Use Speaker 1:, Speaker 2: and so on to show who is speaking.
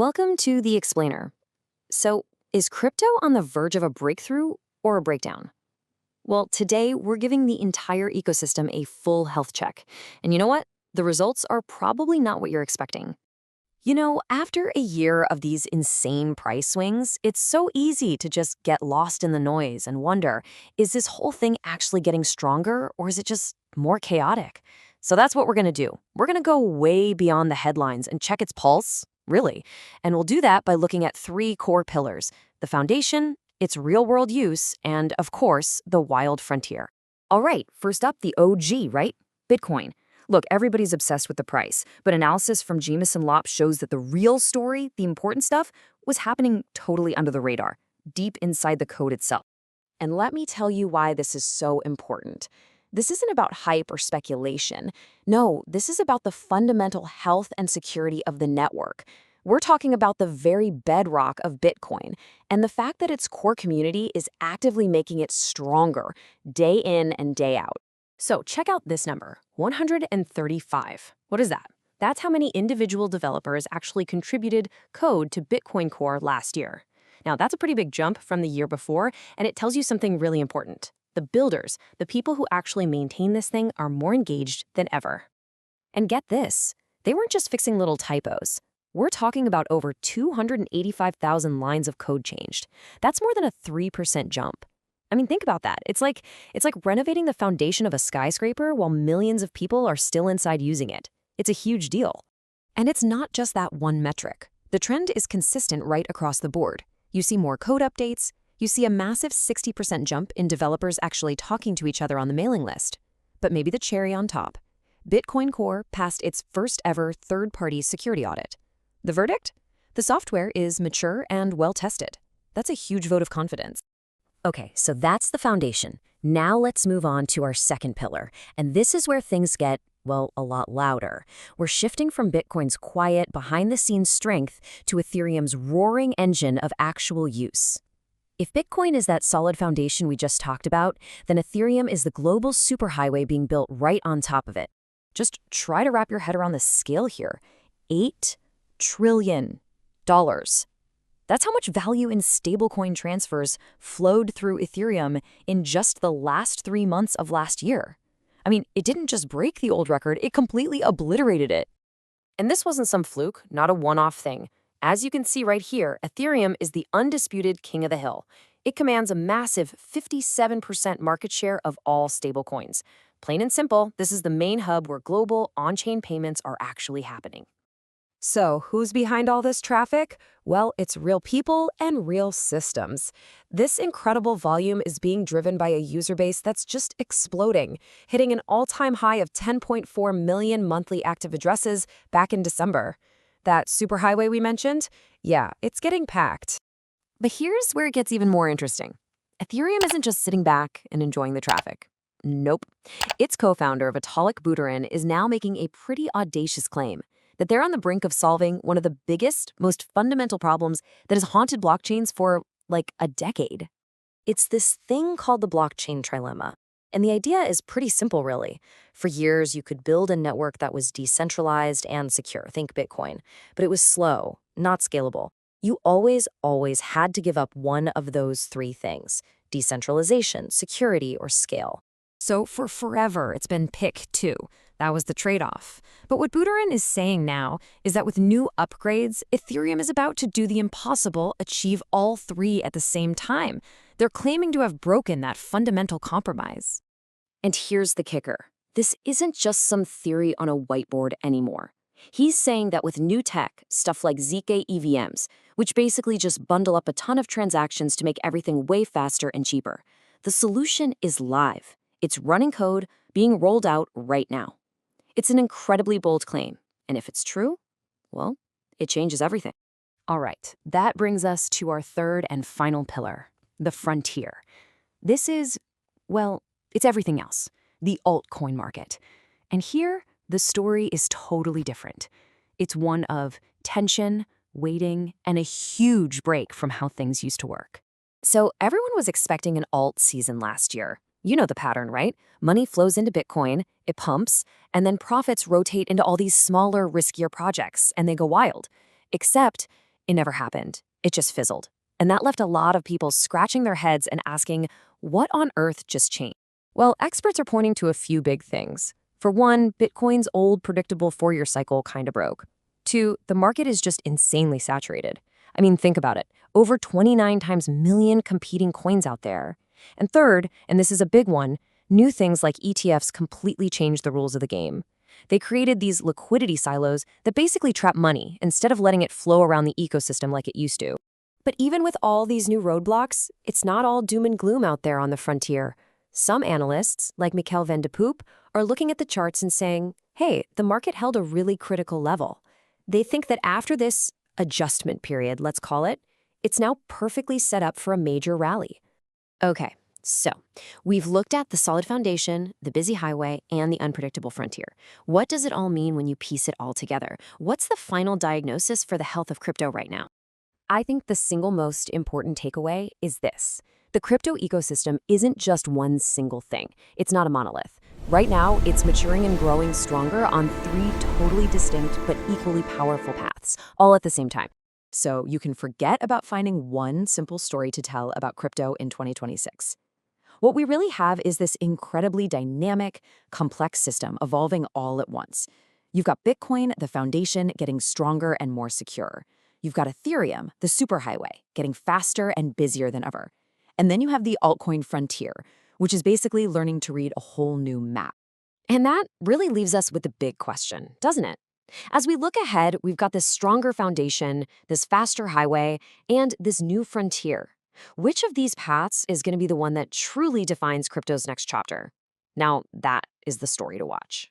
Speaker 1: Welcome to The Explainer. So, is crypto on the verge of a breakthrough or a breakdown? Well, today we're giving the entire ecosystem a full health check. And you know what? The results are probably not what you're expecting. After a year of these insane price swings, it's so easy to just get lost in the noise and wonder, is this whole thing actually getting stronger or is it just more chaotic? So that's what we're going to do. We're going to go way beyond the headlines and check its pulse, really. And we'll do that by looking at three core pillars: the foundation, its real-world use, and, of course, the wild frontier. All right, first up, the OG, right? Bitcoin. Look, everybody's obsessed with the price, but analysis from Jemis and Lopp shows that the real story, the important stuff, was happening totally under the radar, deep inside the code itself. And let me tell you why this is so important. This isn't about hype or speculation. No, this is about the fundamental health and security of the network. We're talking about the very bedrock of Bitcoin and the fact that its core community is actively making it stronger day in and day out. So check out this number, 135. What is that? That's how many individual developers actually contributed code to Bitcoin Core last year. Now, that's a pretty big jump from the year before, and it tells you something really important. The builders, the people who actually maintain this thing, are more engaged than ever. And get this, they weren't just fixing little typos. We're talking about over 285,000 lines of code changed. That's more than a 3% jump. I mean, think about that. It's like renovating the foundation of a skyscraper while millions of people are still inside using it. It's a huge deal. And it's not just that one metric. The trend is consistent right across the board. You see more code updates. You see a massive 60% jump in developers actually talking to each other on the mailing list. But maybe the cherry on top. Bitcoin Core passed its first ever third-party security audit. The verdict? The software is mature and well-tested. That's a huge vote of confidence. Okay, so that's the foundation. Now let's move on to our second pillar. And this is where things get, well, a lot louder. We're shifting from Bitcoin's quiet, behind-the-scenes strength to Ethereum's roaring engine of actual use. If Bitcoin is that solid foundation we just talked about, then Ethereum is the global superhighway being built right on top of it. Just try to wrap your head around the scale here. $8 trillion. That's how much value in stablecoin transfers flowed through Ethereum in just the last 3 months of last year. I mean, it didn't just break the old record, it completely obliterated it. And this wasn't some fluke, not a one-off thing. As you can see right here, Ethereum is the undisputed king of the hill. It commands a massive 57% market share of all stablecoins. Plain and simple, this is the main hub where global on-chain payments are actually happening. So, who's behind all this traffic? Well, it's real people and real systems. This incredible volume is being driven by a user base that's just exploding, hitting an all-time high of 10.4 million monthly active addresses back in December. That superhighway we mentioned? Yeah, it's getting packed. But here's where it gets even more interesting. Ethereum isn't just sitting back and enjoying the traffic. Nope. Its co-founder, Vitalik Buterin, is now making a pretty audacious claim that they're on the brink of solving one of the biggest, most fundamental problems that has haunted blockchains for, like, a decade. It's this thing called the blockchain trilemma. And the idea is pretty simple, really. For years, you could build a network that was decentralized and secure, think Bitcoin, but it was slow, not scalable. You always had to give up one of those three things: decentralization, security, or scale. So for forever, it's been pick two. That was the trade-off. But what Buterin is saying now is that with new upgrades, Ethereum is about to do the impossible, achieve all three at the same time. They're claiming to have broken that fundamental compromise. And here's the kicker. This isn't just some theory on a whiteboard anymore. He's saying that with new tech, stuff like ZK EVMs, which basically just bundle up a ton of transactions to make everything way faster and cheaper, the solution is live. It's running code being rolled out right now. It's an incredibly bold claim, and if it's true, well, it changes everything. All right, that brings us to our third and final pillar, the frontier. This is, well, it's everything else, the altcoin market. And here, the story is totally different. It's one of tension, waiting, and a huge break from how things used to work. So everyone was expecting an alt season last year. You know the pattern, right? Money flows into Bitcoin, it pumps, and then profits rotate into all these smaller, riskier projects, and they go wild. Except it never happened. It just fizzled. And that left a lot of people scratching their heads and asking, what on earth just changed? Well, experts are pointing to a few big things. For one, Bitcoin's old predictable 4-year cycle kind of broke. Two, the market is just insanely saturated. I mean, think about it. Over 29 times million competing coins out there. And third, and this is a big one, new things like ETFs completely changed the rules of the game. They created these liquidity silos that basically trap money instead of letting it flow around the ecosystem like it used to. But even with all these new roadblocks, it's not all doom and gloom out there on the frontier. Some analysts, like Michael van de Poop, are looking at the charts and saying, hey, the market held a really critical level. They think that after this adjustment period, let's call it, it's now perfectly set up for a major rally. Okay, so we've looked at the solid foundation, the busy highway, and the unpredictable frontier. What does it all mean when you piece it all together? What's the final diagnosis for the health of crypto right now? I think the single most important takeaway is this. The crypto ecosystem isn't just one single thing. It's not a monolith. Right now, it's maturing and growing stronger on 3 totally distinct but equally powerful paths, all at the same time. So you can forget about finding one simple story to tell about crypto in 2026. What we really have is this incredibly dynamic, complex system evolving all at once. You've got Bitcoin, the foundation, getting stronger and more secure. You've got Ethereum, the superhighway, getting faster and busier than ever. And then you have the altcoin frontier, which is basically learning to read a whole new map. And that really leaves us with the big question, doesn't it? As we look ahead, we've got this stronger foundation, this faster highway, and this new frontier. Which of these paths is going to be the one that truly defines crypto's next chapter? Now, that is the story to watch.